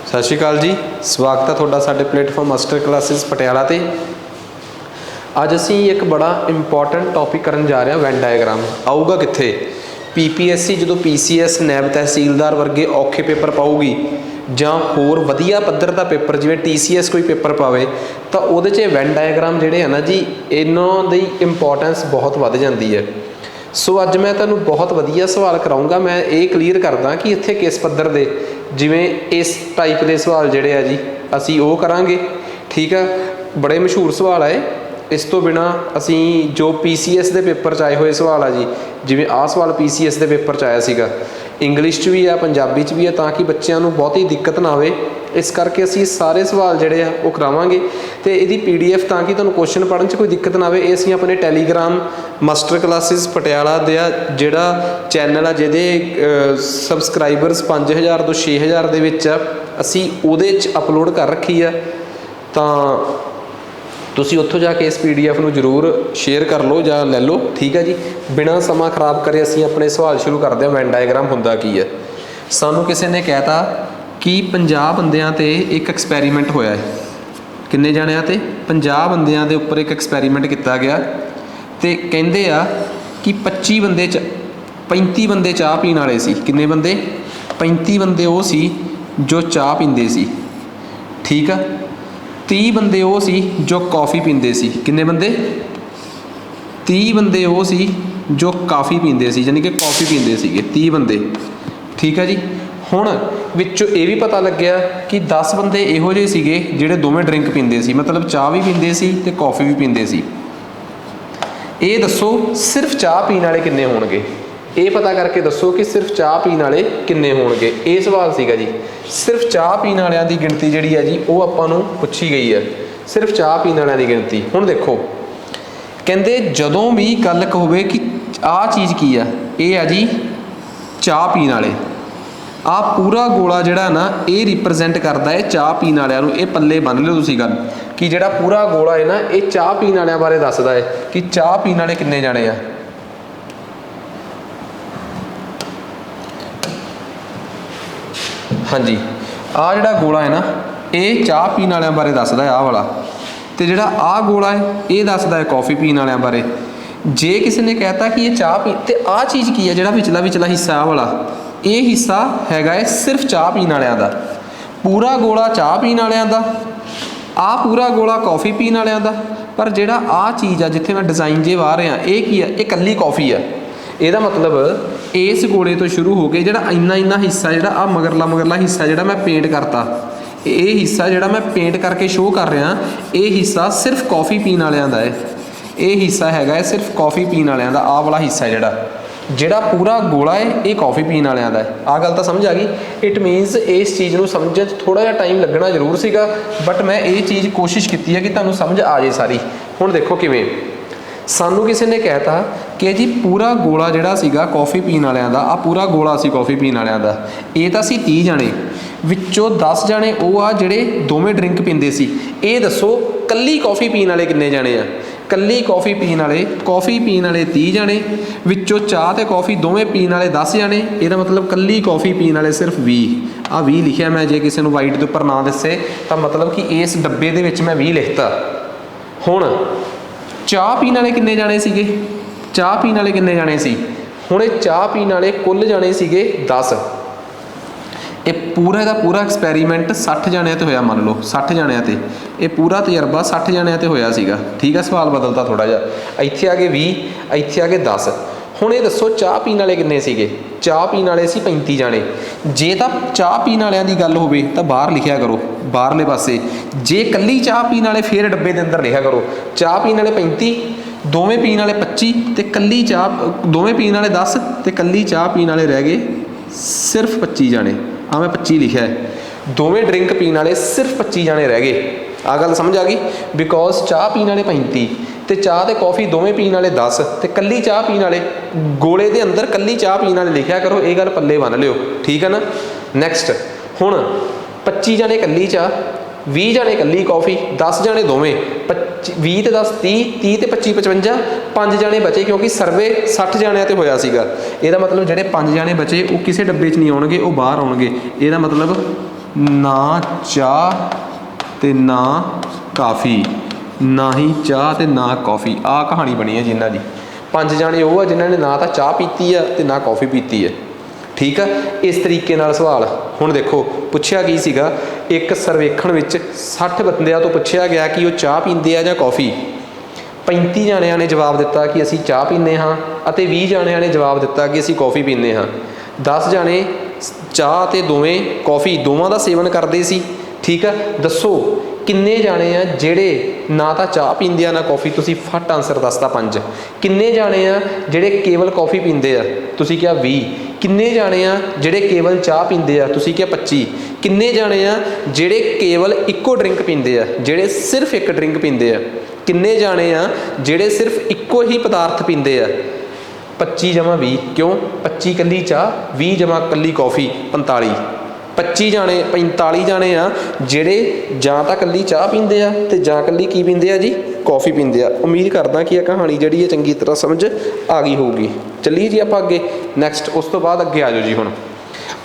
सत श्री अकाल जी, स्वागत है तुहाडा साडे प्लेटफॉर्म मास्टर क्लासिस पटियाला ते। अज असीं एक बड़ा इंपॉर्टेंट टॉपिक करन जा रहे हैं। वैन डायग्राम आऊगा कित्थे? PPSC जो PCS नैब तहसीलदार वर्गे औखे पेपर पाऊगी जां होर वधिया पद्धर का पेपर जिवें TCS कोई पेपर पावे तो उहदे च वैन डायग्राम जिहड़े है ना जी, इन्हां दी इंपॉर्टेंस बहुत वध जांदी है। सो अज मैं तुहानूं बहुत वधिया सवाल कराऊंगा। मैं ये क्लीयर करदा कि इत्थे किस पद्धर दे जिवें इस टाइप के सवाल जिहड़े आ जी असीं वो करांगे। ठीक है, बड़े मशहूर सवाल है। इस तो बिना असीं जो PCS के पेपर च आए हुए सवाल आ जी, जिवें आ सवाल PCS के पेपर च आया सीगा, इंग्लिश च भी है, पंजाबी च भी है, ताकि बच्चों को बहुती दिक्कत ना आए। इस करके असीं सारे सवाल जिहड़े आ वो करावांगे ते इहदी PDF ताकि तुहानूं क्वेश्चन पढ़न च कोई दिक्कत ना आए। असीं अपने टैलीग्राम मास्टर क्लासिस पटियाला दा जिहड़ा चैनल आ, जिहदे सबसक्राइबर्स 5000 तो 6000 दे विच आ, असीं उहदे च अपलोड कर रखी आ। तां तुसीं उत्थों जाके इस PDF नूं जरूर शेयर कर लो जां लै लो। ठीक है जी, बिना समा खराब करे असीं अपने सवाल शुरू करते हैं। वैन डायग्राम हुंदा की है? सानूं किसी ने कहता कि 50 बंदियां ते एक एक्सपैरीमेंट होया है। किन्ने जाणियां ते? 50 बंदियां दे उपर एक एक्सपैरीमेंट किया गया ते कहिंदे आ कि 35 बंदे चाह पीण वाले सी। किन्ने बंदे? 35 बंदे वो सी जो चाह पींदे सी। ठीक है, 30 बंदे वो सी जो कॉफ़ी पींदे सी। किन्ने बंदे? 30 बंदे वो सी जो काफ़ी पींदे सी, यानी कि कॉफ़ी पींदे सीगे 30 बंदे। ठीक है जी, हुण विचों ये भी पता लग्या कि 10 बंदे इहो जिहे सीगे जिहड़े दोवें ड्रिंक पींदे सी, मतलब चाह भी पींदे सी ते कॉफ़ी भी पींदे सी। ये दसो सिर्फ चाह पीण वाले किन्ने होणगे? ये पता करके दसो कि सिर्फ चाह पीण वाले किन्ने होणगे। ये सवाल सीगा जी। सिर्फ चाह पीण वालियां दी गिणती जिहड़ी है जी वो आपां नूं पुछी गई है। सिर्फ चाह पीण वालियां दी गिणती। हुण देखो, कहंदे जदों भी गल होवे कि आ चीज़ की है, ये है जी चाह पीण वाले। आ पूरा गोला जिहड़ा ना ये रिप्रजेंट करता है चाह पीण वालियां नूं। ये पल्ले बन लिओ तुसीं गल कि जिहड़ा पूरा गोला है ना, ये चाह पीण वालियां बारे दसदा है कि चाह पीण वाले किन्ने जाणे आ। हाँ जी, आ जिहड़ा गोला है ना, ये चाह पीण वालियां बारे दसदा है, आ वाला। तो जिहड़ा आ गोला है ये दसदा है कॉफ़ी पीण वालियां बारे। जे किसी ने कहता कि ये चाह पी, तो आ चीज़ की है जिहड़ा विचला हिस्सा आ वाला, ये हिस्सा हैगा है सिर्फ चाह पीण वालियां दा। पूरा गोला चाह पीण वालियां दा, आ पूरा गोला कॉफ़ी पीण वालियां दा। पर जिहड़ा आ चीज़ आ जिथे मैं डिज़ाइन जे वाह रहा, ये की है? ये कल्ली कॉफ़ी है। ਇਹਦਾ मतलब इस गोले तो शुरू हो के जिहड़ा इन्ना हिस्सा जिहड़ा आ मगरला हिस्सा जिहड़ा मैं पेंट करता, ये हिस्सा जिहड़ा मैं पेंट करके शो कर रहा, ये हिस्सा सिर्फ कॉफ़ी पीण वालियां दा है। ये हिस्सा हैगा सिर्फ कॉफ़ी पीण वालियां दा। आ वाला हिस्सा जिहड़ा पूरा गोला है ये कॉफ़ी पीण वालियां दा है। आ गल तां समझ आ गई। इट मीनस इस चीज़ नूं समझण थोड़ा जिहा टाइम लगना जरूर सीगा, बट मैं ये चीज़ कोशिश की है कि तुहानूं समझ आ जाए सारी। हुण देखो किवें सानू किसी ने कहता कि जी पूरा गोला जिहड़ा सीगा कॉफ़ी पीण वालियां दा, आ पूरा गोला सी कॉफ़ी पीण वालियां दा। ये तां सी 30 जाने, विच्चों 10 जाने वो आ जिहड़े दोवें ड्रिंक पींदे सी। ये दसो कल्ली कॉफ़ी पीण वाले किन्ने जाने आ? कल्ली कॉफ़ी पीण वाले 30 जाने, विच्चों चाह ते कॉफ़ी दोवें पीण वाले 10 जाने। ਇਹਦਾ मतलब कल्ली कॉफ़ी पीण वाले सिर्फ 20। आ 20 लिखिया मैं, जे किसी नूं वाइट के उपर ना दसे तो मतलब कि इस डब्बे दे विच मैं 20 लिखता। हुण चाह पीण वाले किन्ने जाने सीगे? चाह पीण वाले किन्ने जाने सी? हुण ये चाह पीण वाले कुल जाने सीगे 10। ये पूरा का पूरा एक्सपैरीमेंट 60 जाणियां ते होया, मान लो 60 जाणियां ते ये पूरा तजर्बा 60 जाणियां ते होया सीगा। ठीक है, सवाल बदलता थोड़ा जिहा। इत्थे आ गए 20, इत्थे आ गए 10। हुण ये दसो चाह पीण वाले किन्ने सीगे? चाह पीण वाले सी 35 जाने। जे तां चाह पीण वालियां दी गल होवे तां बाहर लिखिया करो, बाहरले पासे। जे कल्ली चाह पीण वाले फिर डब्बे दे अंदर लिखिया करो चाह पीण वाले 35, दोवें पीण वाले 25 ते कल्ली चाह, दोवें पीण वाले 10 ते कल्ली चाह पीण वाले रह गए सिर्फ 25 जाने। हाँ, मैं 25 लिखा है। दोवें ड्रिंक पीण वाले सिर्फ 25 जाने रह गए। आ गल समझ आ गई? बिकॉज चाह पीण वाले 35 ते चाह ते कॉफ़ी दोवें पीण वाले 10 ते कल्ली चाह पीण वाले गोले दे अंदर कल्ली चाह पीण वाले लिखिया करो। ये गल पल्ले बन लिओ। ठीक है ना? नैक्सट, हुण 25 जाने कल्ली चाह, 20 जाने कल्ली कॉफ़ी, 10 जाने दोवें, 20 ते 10 30, 30 ते 25 55, 5 जाने बचे क्योंकि सर्वे 60 जाणियां ते होया सीगा। ਇਹਦਾ मतलब ਜਿਹੜੇ 5 जाने बचे वो किसी डब्बे च नहीं आउणगे, वो बाहर आउणगे। ਇਹਦਾ मतलब ना चाह ते ना काफ़ी, ना ही चाह ते ना कॉफ़ी। आ कहानी बनी है जिन्हां दी। 5 जाने वो जिन्हों ने ना तो चाह पीती है तो ना कॉफ़ी पीती है। ठीक है, इस तरीके नाल सवाल हुण देखो पुछया की सीगा, एक सर्वेखण विच 60 बंदियां तो पुछया गया कि वो चाह पींदे आ जां कॉफ़ी। 35 जाणियां ने जवाब दिता कि असीं चाह पींदे हाँ, अते 20 जाणियां ने जवाब दिता कि असीं कॉफ़ी पींदे हाँ। 10 जाणे चाह ते दोवें कॉफ़ी दोवां दा सेवन करदे सी। ठीक है, दसो किन्ने जाणे आ ਜਿਹੜੇ ना तो चाह पींदे आ ना कॉफ़ी। तुसीं फट आंसर दसता 5। किन्ने जाणे आ ਜਿਹੜੇ केवल कॉफ़ी पींदे आ, तुसीं किहा 20। किन्ने जाणे आ ਜਿਹੜੇ केवल चाह पींदे आ, तुसीं किहा 25। किन्ने जाणे आ ਜਿਹੜੇ केवल इक्को ड्रिंक पींदे आ, ਜਿਹੜੇ सिर्फ एक ड्रिंक पींदे आ। किन्ने जाणे आ ਜਿਹੜੇ सिर्फ इक्को ही पदार्थ पींदे आ। 25 जमा 20, क्यों 25 कल्ली चाह, 20 जमा कल्ली कॉफ़ी, 45। 25 जाने 45 जाने आ ਜਿਹੜੇ ਜਾਂ ਤਾਂ ਕੱਲੀ ਚਾਹ ਪੀਂਦੇ ਆ ਤੇ ਜਾਂ ਕੱਲੀ ਕੀ ਪੀਂਦੇ ਆ ਜੀ, ਕੌਫੀ ਪੀਂਦੇ ਆ। ਉਮੀਦ ਕਰਦਾ ਕਿ ਇਹ ਕਹਾਣੀ ਜਿਹੜੀ ਹੈ ਚੰਗੀ ਤਰ੍ਹਾਂ ਸਮਝ ਆ ਗਈ ਹੋਊਗੀ। ਚੱਲੀਏ ਜੀ ਆਪਾਂ ਅੱਗੇ ਨੈਕਸਟ। ਉਸ ਤੋਂ ਬਾਅਦ ਅੱਗੇ ਆ ਜਾਓ ਜੀ। ਹੁਣ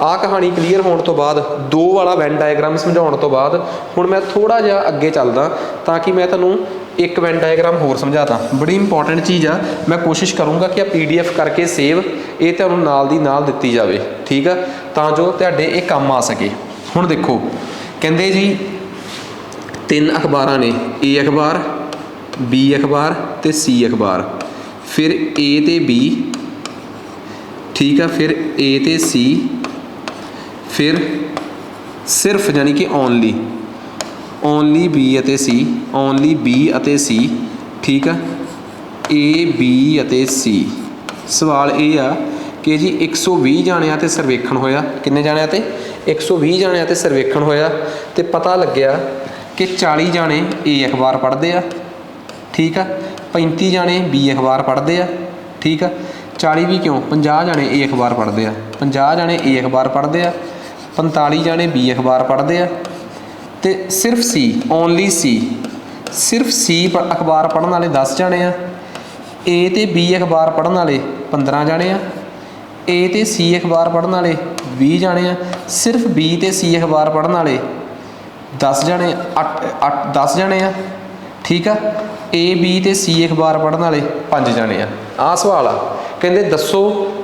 ਆਹ ਕਹਾਣੀ ਕਲੀਅਰ ਹੋਣ ਤੋਂ ਬਾਅਦ 2 ਵਾਲਾ ਵੈਨ ਡਾਇਗਰਾਮ ਸਮਝਾਉਣ ਤੋਂ ਬਾਅਦ ਹੁਣ ਮੈਂ ਥੋੜ੍ਹਾ ਜਿਹਾ ਅੱਗੇ ਚੱਲਦਾ ਤਾਂ ਕਿ ਮੈਂ ਤੁਹਾਨੂੰ एक वैन डायग्राम होर समझाता। बड़ी इंपॉर्टेंट चीज़ आ, मैं कोशिश करूँगा कि PDF करके सेव ये तुहानूं नाल दी नाल दित्ती जावे। ठीक है, तां जो तुहाडे ये काम आ सके। हुण देखो कहंदे जी 3 अखबारां ने, A अखबार, B अखबार ते C अखबार, फिर A ते B। ठीक है, फिर A ते C, फिर सिर्फ यानी कि ओनली बी अते सी, ओनली बी अते सी। ठीक है, ए बी अते सी। सवाल ये आ कि जी 120 जाणियां ते सर्वेखण होया। किन्ने जाणियां ते 120 जाणियां ते सर्वेखण होया ते पता लग्या कि 40 जाणे ए अखबार पढ़ते आ। ठीक है, 35 जाणे बी अखबार पढ़ते आ। ठीक है, 40 भी क्यों, 50 जाणे ए अखबार पढ़ते आ, 50 जाणे ए अखबार पढ़ते आ, 45 जाणे बी अखबार पढ़ते आ ते सिर्फ सी, ओनली सी, सिर्फ सी अखबार पढ़ने वाले 10 जाने आ। ए ते बी अखबार पढ़ने वाले 15 जाने आ। ए ते सी अखबार पढ़ने वाले 20 जाने आ। सिर्फ बी ते सी अखबार पढ़ने वाले 10 जाने 10 जाने आ। ठीक है, ए बी ते सी अखबार पढ़ने वाले 5 जाने आ सवाल आ। कहते दसो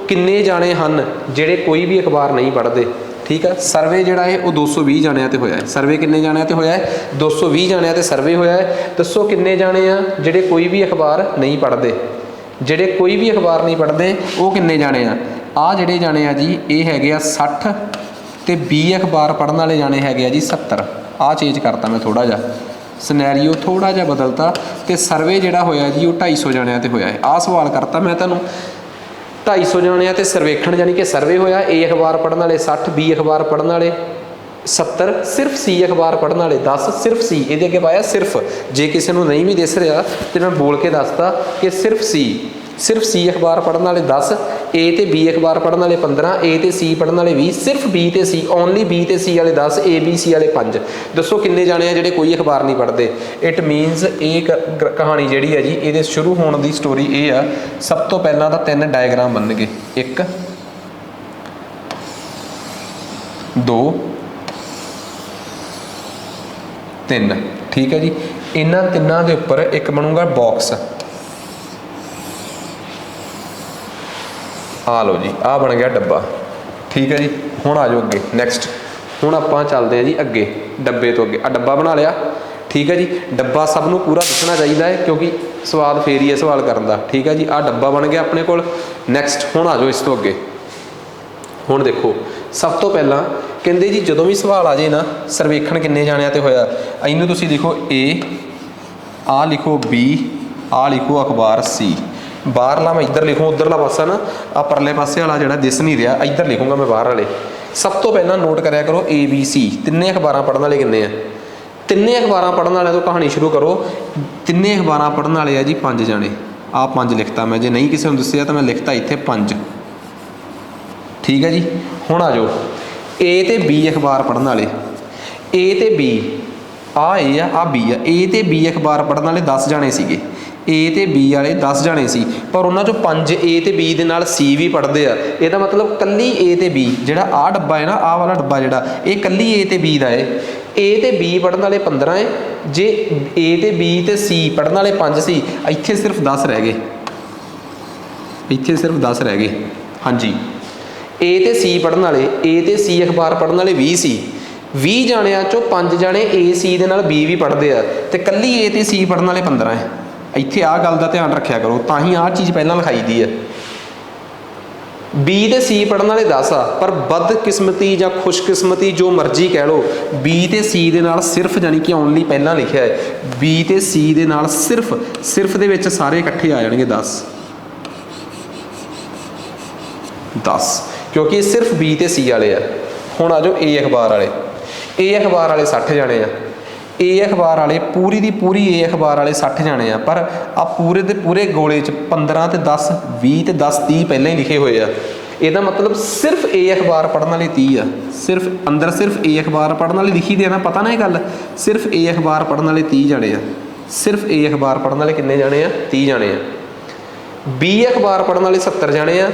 किन्ने जाने हन जेड़े कोई भी अखबार नहीं पढ़ते। ठीक है, सर्वे जोड़ा है वो 220 जाणियां ते होया है। सर्वे किन्ने जाणियां ते होया है, 220 जाणियां ते सर्वे होया है। दसो किन्ने जाने आ जेड़े कोई भी अखबार नहीं पढ़ते। जेड़े कोई भी अखबार नहीं पढ़ते वो किन्ने जाने आ जेड़े जाने आ जी ये हैगे आ 60 ते बी अखबार पढ़ने वाले जाने हैगे आ जी 70। आ चेंज करता मैं थोड़ा जा, सिनैरियो थोड़ा जा बदलता। तो सर्वे जोड़ा होया जी वो 250 जाणियां ते होया है। आ सवाल करता मैं तुहानूं 250 जाने ते सर्वेखण यानी कि सर्वे होया। ए अखबार पढ़ने वाले 60, बी अखबार पढ़ने वाले 70, सिर्फ सी अखबार पढ़ने वाले 10। सिर्फ सी ये अगे पाया सिर्फ, जे किसी को नहीं भी दिस रहा तो मैं बोल के दसता कि सिर्फ सी अखबार पढ़ने वाले 10, ए ते बी अखबार पढ़ने वाले 15, ए ते सी पढ़ने वाले 20, सिर्फ बी ते सी, ओनली बी ते सी वाले 10, ए बी सी वाले 5। दसो किन्ने जाने जेडे कोई अखबार नहीं पढ़ते। इट मीनस ये कहानी जी है जी ये शुरू होने की स्टोरी ये आ। सब तो पहला तो 3 डायग्राम बन गए, 1 2 3। ठीक है जी, इन्हां तिन्नां दे उपर एक बनूगा बॉक्स। आ लो जी, आ बन गया डब्बा। ठीक है जी, हुण आ जाओ अगे नैक्सट। हुण आपां चलते हैं जी अगे, डब्बे तो अगे। आ डब्बा बना लिया। ठीक है जी, डब्बा सबनों पूरा दिखना चाहिए है क्योंकि स्वाद फेर ही है सवाल करन दा। ठीक है जी, आ डब्बा बन गया अपने कोल। नैक्सट हुण आ जाओ इस तो अगे। हुण देखो सब तो पहला कहते जी जो भी सवाल आ जाए ना सर्वेखण किन्ने जाणियां ते होया, इनू तुसीं लिखो ए, आ लिखो बी, आ लिखो अखबार सी। बाहरला मैं इधर लिखूँ, उधरला पासा ना आ परले पासे वाला जो दिस नहीं रहा, इधर लिखूँगा मैं बाहर वाले। सब तो पहला नोट कराया करो ए बी सी तिन्ने अखबार पढ़ने वाले किन्ने आ। तिन्ने अखबार पढ़ने वाले तो कहानी शुरू करो। तिन्ने अखबार पढ़ने वाले आ जी 5 जाने। आ 5 लिखता मैं, जे नहीं किसी ने दस्सिया तो मैं लिखता इत्थे 5। ठीक है जी, हुण आ जाओ ए ते बी अखबार पढ़ने वाले। ए ते बी आ ए आ बी आ। ए ते बी अखबार पढ़ने वाले 10 जाने सीगे। ए ते बी वाले 10 जाने सी पर उन्होंने चों 5 ए ते बी दे नाल सी भी पढ़ते हैं। ਇਹਦਾ मतलब कल्ली ए ते बी ਜਿਹੜਾ ਆ ਡੱਬਾ है ना आ वाला डब्बा ਜਿਹੜਾ ਇਹ कल्ली ए ते बी ਦਾ है। ए ते बी पढ़न वाले 15 है, जे ए ते बी ते सी पढ़न वाले 5 सी, ਇੱਥੇ सिर्फ 10 रह गए, ਇੱਥੇ सिर्फ 10 रह गए। हाँ जी ए ते सी पढ़न वाले, ए ते सी अखबार पढ़न वाले 20 सी, 20 ਜਾਣਿਆਂ ਚੋਂ 5 ਜਾਣੇ ए सी ਦੇ ਨਾਲ बी भी पढ़ते हैं ਤੇ ਕੱਲੀ ए ਤੇ सी पढ़न वाले 15 है। ਇੱਥੇ ਆਹ ਗੱਲ ਦਾ ਧਿਆਨ ਰੱਖਿਆ ਕਰੋ, ਤਾਂ ਹੀ ਆਹ ਚੀਜ਼ ਪਹਿਲਾਂ ਲਿਖਾਈ ਦੀ ਹੈ। बी ਤੇ सी पढ़न वाले 10 ਆ, पर बदकिस्मती ਜਾਂ खुशकिस्मती जो मर्जी कह लो बी ਤੇ सी ਦੇ ਨਾਲ सिर्फ ਜਾਨੀ कि ओनली ਪਹਿਲਾਂ ਲਿਖਿਆ है बी ਤੇ सी ਦੇ ਨਾਲ सिर्फ ਦੇ ਵਿੱਚ ਸਾਰੇ ਇਕੱਠੇ ਆ ਜਾਣਗੇ 10 क्योंकि सिर्फ बी ਤੇ सी वाले आ। ਹੁਣ आ जाओ ए अखबार वाले, ए अखबार वाले 60 जाने आ, ए अखबार वाले पूरी दी पूरी ए अखबार वाले 60 जाने आ, पर आ पूरे दे पूरे गोले च 15 ते 10 20 ते 10 30 पहले ही लिखे हुए आ। ਇਹਦਾ मतलब सिर्फ ए अखबार पढ़ने वाले 30 आ, सिर्फ अंदर सिर्फ ए अखबार पढ़ने वाले लिखी देना, पता ना ये गल, सिर्फ ए अखबार पढ़ने वाले 30 जाने आ, सिर्फ ए अखबार पढ़ने वाले किन्ने जाने आ 30 जाने आ। बी अखबार पढ़ने वाले 70 जाने आ,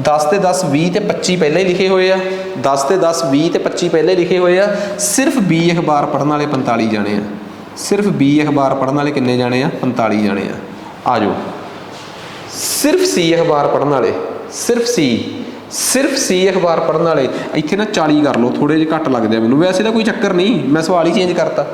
10 ਤੇ 10 20 ਤੇ 25 ਪਹਿਲੇ ਲਿਖੇ ਹੋਏ ਆ, 10 ਤੇ 10 20 ਤੇ 25 ਪਹਿਲੇ ਲਿਖੇ ਹੋਏ ਆ। ਸਿਰਫ ਬੀ ਅਖਬਾਰ ਪੜ੍ਹਨ ਵਾਲੇ 45 ਜਾਣੇ ਆ, ਸਿਰਫ ਬੀ ਅਖਬਾਰ ਪੜ੍ਹਨ ਵਾਲੇ ਕਿੰਨੇ ਜਾਣੇ ਆ 45 ਜਾਣੇ ਆ। ਆ ਜਾਓ ਸਿਰਫ ਸੀ ਅਖਬਾਰ ਪੜ੍ਹਨ ਵਾਲੇ, ਸਿਰਫ ਸੀ ਅਖਬਾਰ ਪੜ੍ਹਨ ਵਾਲੇ ਇੱਥੇ ਨਾ 40 ਕਰ ਲਓ, ਥੋੜੇ ਜਿਹੇ ਘੱਟ ਲੱਗਦੇ ਆ ਮੈਨੂੰ, ਵੈਸੇ ਤਾਂ ਕੋਈ ਚੱਕਰ ਨਹੀਂ, ਮੈਂ ਸਵਾਲ ਹੀ ਚੇਂਜ ਕਰਤਾ।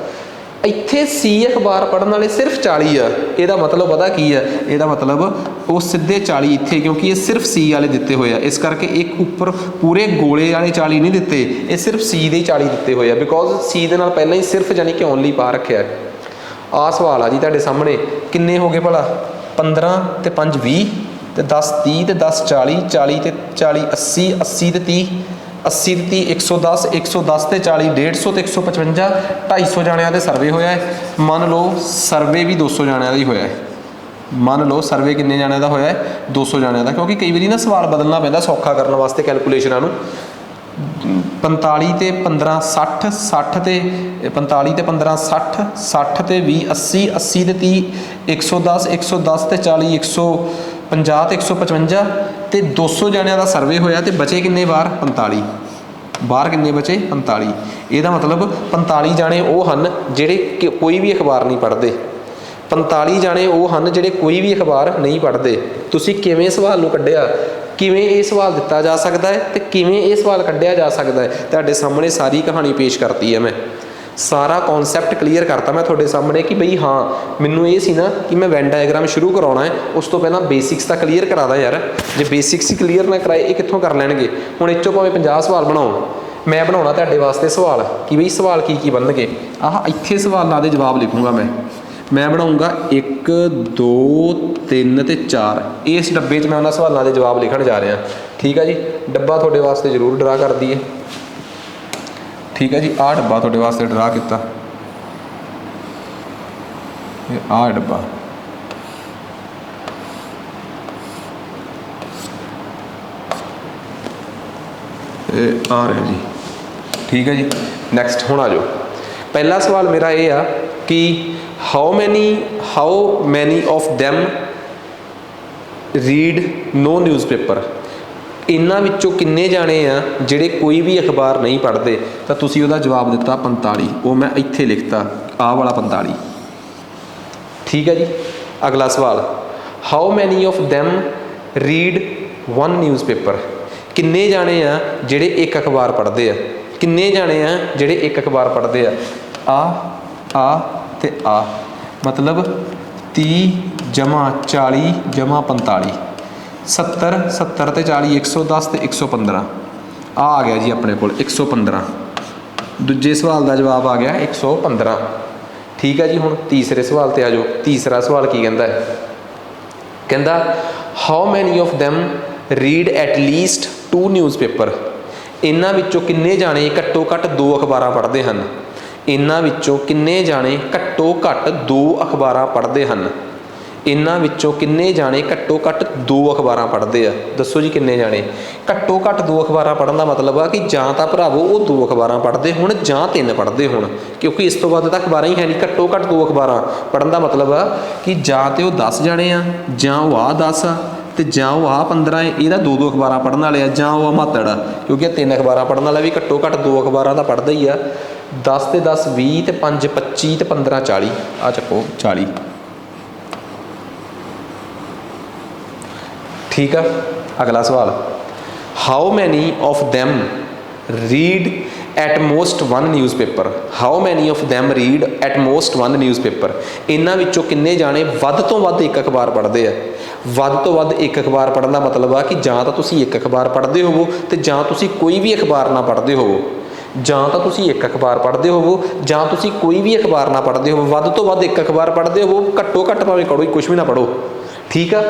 ਇੱਥੇ ਸੀ ਅਖਬਾਰ ਪੜ੍ਹਨ ਵਾਲੇ ਸਿਰਫ 40 ਆ, ਇਹਦਾ ਮਤਲਬ ਪਤਾ ਕੀ ਆ, ਇਹਦਾ ਮਤਲਬ ਉਹ ਸਿੱਧੇ 40 ਇੱਥੇ, ਕਿਉਂਕਿ ਇਹ ਸਿਰਫ ਸੀ ਵਾਲੇ ਦਿੱਤੇ ਹੋਏ ਆ, ਇਸ ਕਰਕੇ ਇੱਕ ਉੱਪਰ ਪੂਰੇ ਗੋਲੇ ਵਾਲੇ 40 ਨਹੀਂ ਦਿੱਤੇ, ਇਹ ਸਿਰਫ ਸੀ ਦੇ 40 ਦਿੱਤੇ ਹੋਏ ਆ, ਬਿਕੋਜ਼ ਸੀ ਦੇ ਨਾਲ ਪਹਿਲਾਂ ਹੀ ਸਿਰਫ ਜਾਨੀ ਕਿ ਓਨਲੀ ਪਾ ਰੱਖਿਆ। ਆਹ ਸਵਾਲ ਆ ਜੀ ਤੁਹਾਡੇ ਸਾਹਮਣੇ, ਕਿੰਨੇ ਹੋ ਗਏ ਭਲਾ 15 ਤੇ 5 20 ਤੇ 10 30 ਤੇ 10 40, 40 ਤੇ 40 80, 80 ਤੇ 30, 80 ਤੇ 30 110, 110 ਤੇ 40 150 ਤੇ 155, 250 ਜਾਣਿਆਂ ਦੇ ਸਰਵੇ ਹੋਇਆ ਹੈ। ਮੰਨ ਲਓ ਸਰਵੇ ਵੀ 200 ਜਾਣਿਆਂ ਦਾ ਹੀ ਹੋਇਆ ਹੈ, ਮੰਨ ਲਓ ਸਰਵੇ ਕਿੰਨੇ ਜਾਣਿਆਂ ਦਾ ਹੋਇਆ ਹੈ 200 ਜਾਣਿਆਂ ਦਾ, ਕਿਉਂਕਿ ਕਈ ਵਾਰੀ ਨਾ ਸਵਾਲ ਬਦਲਣਾ ਪੈਂਦਾ ਸੌਖਾ ਕਰਨ ਵਾਸਤੇ ਕੈਲਕੂਲੇਸ਼ਨਾਂ ਨੂੰ। 45 ਤੇ 15 60, 60 ਤੇ 45 ਤੇ 15 60, 60 ਤੇ 20 80, 80 ਤੇ 30 110, 110 ਤੇ 40 150 ਤੇ 155 ਤੇ 200 ਜਾਣਿਆਂ ਦਾ ਸਰਵੇ ਹੋਇਆ ਤੇ ਬਚੇ ਕਿੰਨੇ ਬਾਹਰ 45, ਬਾਹਰ ਕਿੰਨੇ ਬਚੇ 45। ਇਹਦਾ ਮਤਲਬ 45 ਜਾਣੇ ਉਹ ਹਨ ਜਿਹੜੇ ਕੋਈ ਵੀ ਅਖਬਾਰ ਨਹੀਂ ਪੜ੍ਹਦੇ, 45 ਜਾਣੇ ਉਹ ਹਨ ਜਿਹੜੇ ਕੋਈ ਵੀ ਅਖਬਾਰ ਨਹੀਂ ਪੜ੍ਹਦੇ। ਤੁਸੀਂ ਕਿਵੇਂ ਸਵਾਲ ਨੂੰ ਕੱਢਿਆ, ਕਿਵੇਂ ਇਹ ਸਵਾਲ ਦਿੱਤਾ ਜਾ ਸਕਦਾ ਹੈ ਤੇ ਕਿਵੇਂ ਇਹ ਸਵਾਲ ਕੱਢਿਆ ਜਾ ਸਕਦਾ ਹੈ, ਤੁਹਾਡੇ ਸਾਹਮਣੇ ਸਾਰੀ ਕਹਾਣੀ ਪੇਸ਼ ਕਰਤੀ ਹੈ। ਮੈਂ ਸਾਰਾ ਕਨਸੈਪਟ ਕਲੀਅਰ ਕਰਤਾ ਮੈਂ ਤੁਹਾਡੇ ਸਾਹਮਣੇ ਕਿ ਬਈ ਹਾਂ ਮੈਨੂੰ ਇਹ ਸੀ ਨਾ ਕਿ ਮੈਂ ਵੈਨ ਡਾਇਗਰਾਮ ਸ਼ੁਰੂ ਕਰਾਉਣਾ ਹੈ, ਉਸ ਤੋਂ ਪਹਿਲਾਂ ਬੇਸਿਕਸ ਤਾਂ ਕਲੀਅਰ ਕਰਾ ਦਾਂ ਯਾਰ, ਜੇ ਬੇਸਿਕਸ ਹੀ ਕਲੀਅਰ ਨਾ ਕਰਾਏ ਇਹ ਕਿੱਥੋਂ ਕਰ ਲੈਣਗੇ। ਹੁਣ ਇਹ 'ਚੋਂ ਭਾਵੇਂ 50 ਸਵਾਲ ਬਣਾਉਣ, ਮੈਂ ਬਣਾਉਣਾ ਤੁਹਾਡੇ ਵਾਸਤੇ ਸਵਾਲ ਕਿ ਬਈ ਸਵਾਲ ਕੀ ਬਣਨਗੇ। ਆਹ ਇੱਥੇ ਸਵਾਲਾਂ ਦੇ ਜਵਾਬ ਲਿਖੂੰਗਾ ਮੈਂ ਬਣਾਉਂਗਾ 1 2 3 ਤੇ 4, ਇਸ ਡੱਬੇ 'ਚ ਮੈਂ ਉਹਨਾਂ ਸਵਾਲਾਂ ਦੇ ਜਵਾਬ ਲਿਖਣ ਜਾ ਰਿਹਾ। ਠੀਕ ਹੈ ਜੀ, ਡੱਬਾ ਤੁਹਾਡੇ ਵਾਸਤੇ ਜ਼ਰੂਰ ਡਰਾ ਕਰ ਦਈਏ। ਠੀਕ ਹੈ ਜੀ, ਆਹ ਡੱਬਾ ਤੁਹਾਡੇ ਵਾਸਤੇ ਡਰਾ ਕੀਤਾ, ਇਹ ਆਹ ਡੱਬਾ, ਇਹ ਆ ਰਿਹਾ ਜੀ। ਠੀਕ ਹੈ ਜੀ, ਨੈਕਸਟ ਹੁਣ ਆ ਜਾਓ। ਪਹਿਲਾ ਸਵਾਲ ਮੇਰਾ ਇਹ ਆ ਕਿ how many of them read no newspaper, ਇਹਨਾਂ ਵਿੱਚੋਂ ਕਿੰਨੇ ਜਾਣੇ ਆ ਜਿਹੜੇ ਕੋਈ ਵੀ ਅਖਬਾਰ ਨਹੀਂ ਪੜ੍ਹਦੇ। ਤਾਂ ਤੁਸੀਂ ਉਹਦਾ ਜਵਾਬ ਦਿੱਤਾ 45, ਉਹ ਮੈਂ ਇੱਥੇ ਲਿਖਤਾ ਆਹ ਵਾਲਾ 45। ਠੀਕ ਹੈ ਜੀ, ਅਗਲਾ ਸਵਾਲ how many of them read one newspaper, ਕਿੰਨੇ ਜਾਣੇ ਆ ਜਿਹੜੇ ਇੱਕ ਅਖਬਾਰ ਪੜ੍ਹਦੇ ਆ, ਕਿੰਨੇ ਜਾਣੇ ਆ ਜਿਹੜੇ ਇੱਕ ਅਖਬਾਰ ਪੜ੍ਹਦੇ ਆ। ਆ ਤੇ ਆ ਮਤਲਬ 30 ਜਮਾ 40 ਜਮਾ 45, 70 ਤੇ 40 110 ਤੇ 115, ਆ ਗਿਆ ਜੀ ਆਪਣੇ ਕੋਲ 115। ਦੂਜੇ ਸਵਾਲ ਦਾ ਜਵਾਬ ਆ ਗਿਆ 115। ਠੀਕ ਹੈ ਜੀ, ਹੁਣ ਤੀਸਰੇ ਸਵਾਲ ਤੇ ਆ ਜਾਓ। ਤੀਸਰਾ ਸਵਾਲ ਕੀ ਕਹਿੰਦਾ ਹੈ, ਕਹਿੰਦਾ how many of them read at least 2 newspaper, ਇਹਨਾਂ ਵਿੱਚੋਂ ਕਿੰਨੇ ਜਾਣੇ ਘੱਟੋ ਘੱਟ 2 ਅਖਬਾਰਾਂ ਪੜ੍ਹਦੇ ਹਨ। ਇਹਨਾਂ ਵਿੱਚੋਂ ਕਿੰਨੇ ਜਾਣੇ ਘੱਟੋ ਘੱਟ 2 ਅਖਬਾਰਾਂ ਪੜ੍ਹਦੇ ਹਨ। इन्हां विच्चों किन्ने जाने घट्टो घट्ट 2 अखबारां पढ़ते आ? दसो जी किन्ने जाने? घट्टो घट्ट 2 अखबारां पढ़न का मतलब आ कि जां तां भरावो वो 2 अखबारां पढ़ते होण जां 3 पढ़ते होण, क्योंकि इस तो वध तां अखबारां ही है नहीं। घट्टो घट्ट 2 अखबारां पढ़न का मतलब आ कि जां तो 10 जाने आ, जां वो आ 10 आ, तो जां वो आ 15 है, ਇਹਦਾ 2-2 अखबारां पढ़न वाले आ, जां वो मातड़ आ, क्योंकि 3 अखबारां पढ़न वाला भी घट्टो घट्ट 2 अखबारां तां पढ़दा ही आ। 10 ते 10 20 ते 5 25 ते 15 40, आ चक्को 40। ठीक है, अगला सवाल, how many of them read at most one newspaper? How many of them read at most one newspaper? इन्हां विच्चों किन्ने जाने वध तो वध एक अखबार पढ़ते हैं? वध तो वध एक अखबार पढ़न का मतलब आ कि जां तां तुसीं एक अखबार पढ़ते होवो ते जां तुसीं कोई भी अखबार ना पढ़ते होवो, जां तां तुसीं एक अखबार पढ़ते होवो जां तुसीं कोई भी अखबार ना पढ़ते होवो। वध तो वध एक अखबार पढ़ते होवो, घट्टो घट्ट भावें करो कुछ भी ना पढ़ो। ठीक है,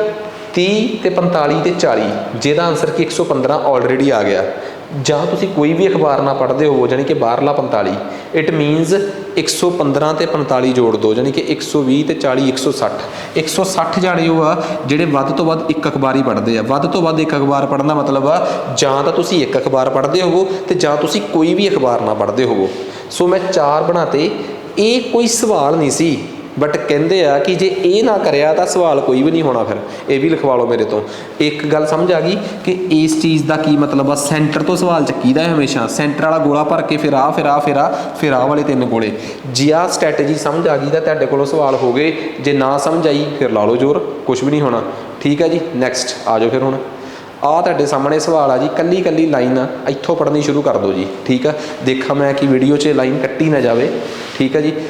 30 ते 45 ते 40, जिहदा आंसर कि 115 ऑलरेडी आ गया। जां तुसीं कोई भी अखबार ना पढ़ते हो जानी कि बाहरला 45, इट मीनस 115 ते 45 जोड़ दो जानी कि 120 ते 40 160। 160 जाने वो आ ਜਿਹੜੇ ਵੱਧ ਤੋਂ ਵੱਧ ਇੱਕ ਅਖਬਾਰ ਹੀ ਪੜ੍ਹਦੇ ਆ। ਵੱਧ ਤੋਂ ਵੱਧ ਇੱਕ ਅਖਬਾਰ ਪੜ੍ਹਨ ਦਾ ਮਤਲਬ ਆ ਜਾਂ ਤਾਂ ਤੁਸੀਂ ਇੱਕ ਅਖਬਾਰ ਪੜ੍ਹਦੇ ਹੋਵੋ ਤੇ ਜਾਂ ਤੁਸੀਂ ਕੋਈ ਵੀ ਅਖਬਾਰ ਨਾ ਪੜ੍ਹਦੇ ਹੋਵੋ। ਸੋ ਮੈਂ 4 ਬਣਾਤੇ। ਇਹ ਕੋਈ ਸਵਾਲ ਨਹੀਂ ਸੀ, बट कहते आ कि जे ये ना करिया तो सवाल कोई भी नहीं होना। फिर ये भी लिखवा लो मेरे तो। एक गल समझ आ गई कि इस चीज़ का की मतलब आ, सेंटर तो सवाल चक्कीदा है हमेशा। सेंटर वाला गोला भर के फिर आ वाले 3 गोले। जे आ स्ट्रैटेजी समझ आ गई तो तुहाडे कोलों सवाल हो गए, जे ना समझ आई फिर ला लो जोर, कुछ भी नहीं होना। ठीक है जी, नैक्सट आ जाओ फिर हुण। आ तुहाडे सामने सवाल आ जी, कल्ली कल्ली लाइन इत्थों पढ़नी शुरू कर दो जी। ठीक है, देखा मैं कि वीडियो 'च लाइन कट्टी ना जाए। ठीक है जी,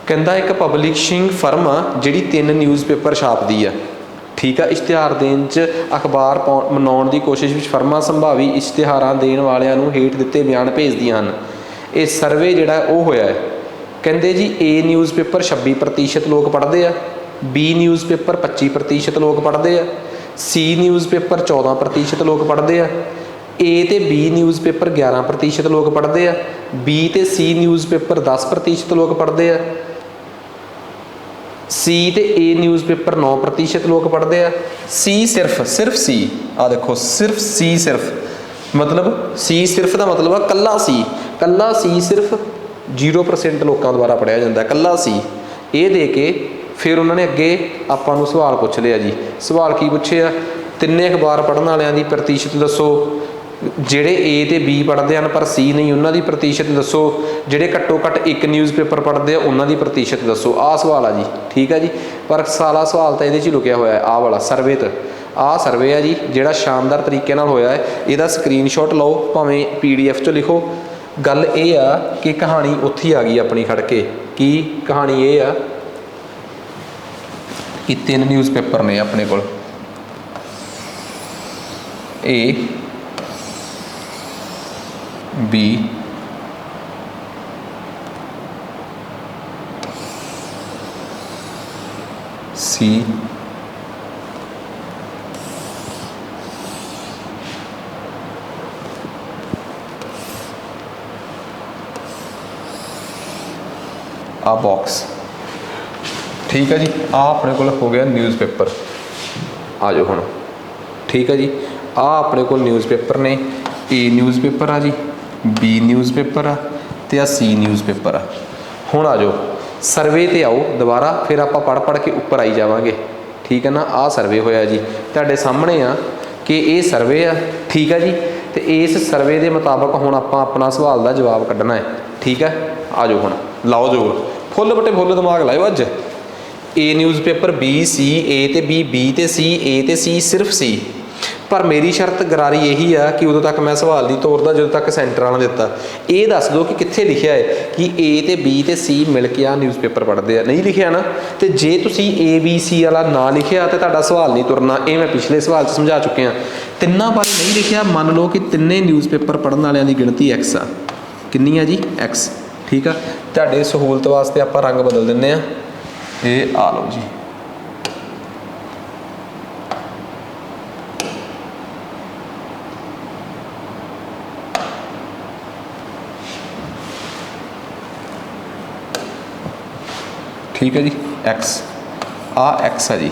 कहता एक पब्लिशिंग फर्म आ जिहड़ी 3 न्यूज़पेपर छापदी आ। ठीक है, इश्तिहार देण च अखबार मनाउण दी कोशिश विच फर्मां संभावी इश्तिहारां देण वालिआं नूं हेठ दित्ते बयान भेजदियां हन। ये सर्वे जिहड़ा वो होया है, कहंदे जी ए न्यूज़पेपर 26% लोग पढ़ते हैं, बी न्यूज़पेपर 25% लोग पढ़ते हैं, सी न्यूज़पेपर 14% लोग पढ़ते हैं, ए ते बी न्यूज़पेपर 11% लोग पढ़ते हैं, बी ते सी न्यूज़पेपर 10% लोग पढ़ते हैं, सी ते ए न्यूज़पेपर 9% लोग पढ़ते हैं, सी सिर्फ सी, आ देखो सिर्फ सी, सिर्फ मतलब सी सिर्फ का मतलब है कल्ला सी सिर्फ 0% लोगों द्वारा पढ़िया जाता है, कल्ला सी। ये दे के फिर उन्होंने अगे आपां नूं सवाल पूछ लिया जी। सवाल की पूछे, 3 अखबार पढ़ने वालियां दी प्रतिशत दसो, ਜਿਹੜੇ ए ਤੇ बी पढ़ते हैं पर सी नहीं उन्हों की प्रतिशत दसो, ਜਿਹੜੇ घट्टो घट्ट एक न्यूज़पेपर पढ़ते हैं उन्हों की प्रतिशत दसो। आ सवाल आ जी। ठीक है जी, पर सारा सवाल तो ये लुकिया हुआ है। आ वाला सर्वे तो आ सर्वे है जी, जोड़ा शानदार तरीके नाल होया है। इसका स्क्रीनशॉट लो, भावें PDF 'च लिखो। गल ये आ कि कहानी उत्थे ही आ गई अपनी खड़ के। की कहानी ये आ कि 3 न्यूज़पेपर ने अपने कोल, A B C uh box. ठीक है जी, आ अपने को हो गया न्यूज़पेपर। आ जाओ हुण। ठीक है जी, आ अपने को न्यूज़पेपर ने, ए न्यूज़पेपर आ जी, बी न्यूज़पेपर आ ते आ सी न्यूज़पेपर आ। हुण आ जाओ सर्वे ते आओ दोबारा, फिर आप पढ़ के उपर आई जावांगे। ठीक है ना, आ सर्वे होया जी तुहाडे सामने आ कि ये सर्वे आ। ठीक है जी, तो इस सर्वे के मुताबक हुण आपां अपना सवाल का जवाब कढ़ना है। ठीक है, आ जाओ हुण लाओ जोर, फुल बटे फुल दिमाग लाओ अज। ए न्यूज़पेपर बी सी, ए ते बी ते सी, ए ते सी सिर्फ सी। पर मेरी शर्त गरारी यही आ कि उदों तक मैं सवाल नहीं तोड़ता जो तक सेंटर वाला दिता। ये दस दो कि कित्थे लिखिया है कि ए ते बी ते सी मिल के आ न्यूज़पेपर पढ़ते हैं। नहीं लिखिया ना, तो जे तुसी ए बी सी वाला ना लिखिया तो तुहाडा सवाल नहीं तुरना। ये मैं पिछले सवाल समझा चुके हैं। तिन्ना बारे नहीं लिखिया, मान लो कि तिन्ने न्यूज़पेपर पढ़ने वालियां दी गिणती X आ। कितनी है जी? X। ठीक है, तुहाडे सहूलत वास्ते आपां रंग बदल दिंदे आ। ये आ लो जी, ठीक है जी, X। आ एक्स है जी,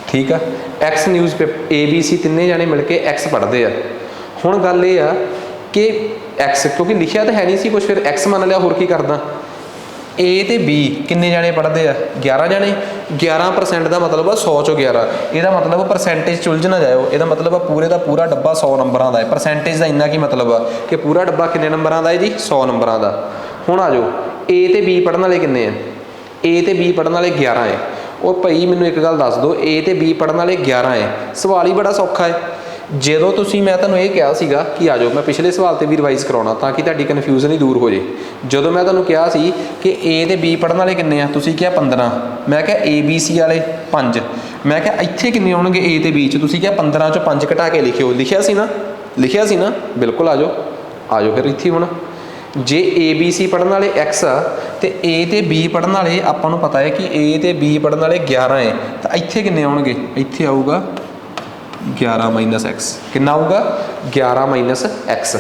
ठीक है। एक्स न्यूज़ पेपर ABC तिन्ने जाने मिल के एक्स पढ़ते हैं। हुण गल ये आ कि एक्स क्योंकि लिखिया तो है नहीं सी कुछ, फिर एक्स मान लिया, होर की करदा। ए ते बी किन्ने जाने पढ़ते हैं? 11 जाने। 11% का मतलब 100 चो 11, यदा मतलब परसेंटेज च उलझ ना जाओ, यदा मतलब पूरे का पूरा डब्बा 100 नंबरों का है। परसेंटेज का इन्ना की मतलब कि पूरा डब्बा किन्ने नंबरों का है जी? 100 नंबरों का। हुण आ जाओ ए ते बी पढ़ने वाले किन्ने हैं? ए ते बी पढ़ने वाले 11 है। और भाई मैनू एक गल दस दो, ए ते बी पढ़ने वाले 11 है, सवाल ही बड़ा सौखा है। ਜਦੋਂ ਤੁਸੀਂ मैं ਤੁਹਾਨੂੰ ਇਹ ਕਿਹਾ ਸੀਗਾ ਕਿ ਆ ਜਾਓ, मैं पिछले सवाल ਤੇ ਵੀ ਰਿਵਾਈਜ਼ ਕਰਾਉਣਾ ਤਾਂ ਕਿ ਤੁਹਾਡੀ ਕਨਫਿਊਜ਼ਨ ਹੀ ਦੂਰ ਹੋ ਜੇ। ਜਦੋਂ ਮੈਂ ਤੁਹਾਨੂੰ ਕਿਹਾ ਸੀ ਕਿ A ਤੇ B ਪੜਨ ਵਾਲੇ ਕਿੰਨੇ ਆ, ਤੁਸੀਂ ਕਿਹਾ 15, ਮੈਂ ਕਿਹਾ ABC ਵਾਲੇ 5, ਮੈਂ ਕਿਹਾ ਇੱਥੇ ਕਿੰਨੇ ਆਉਣਗੇ A ਤੇ B ਚ, ਤੁਸੀਂ ਕਿਹਾ 15 ਚੋਂ 5 ਘਟਾ ਕੇ ਲਿਖਿਓ। ਲਿਖਿਆ ਸੀ ਨਾ? ਲਿਖਿਆ ਸੀ ਨਾ? ਬਿਲਕੁਲ। ਆ ਜਾਓ ਫਿਰ ਇੱਥੇ। ਹੁਣ ਜੇ ABC ਪੜਨ ਵਾਲੇ X ਆ ਤੇ A ਤੇ B ਪੜਨ ਵਾਲੇ ਆਪਾਂ ਨੂੰ ਪਤਾ ਹੈ ਕਿ A ਤੇ B ਪੜਨ ਵਾਲੇ 11 ਹੈ, ਤਾਂ ਇੱਥੇ ਕਿੰਨੇ ਆਉਣਗੇ? ਇੱਥੇ ਆਊਗਾ 11 ਮਾਈਨਸ एक्स। कितना आऊगा? 11 माइनस एक्स।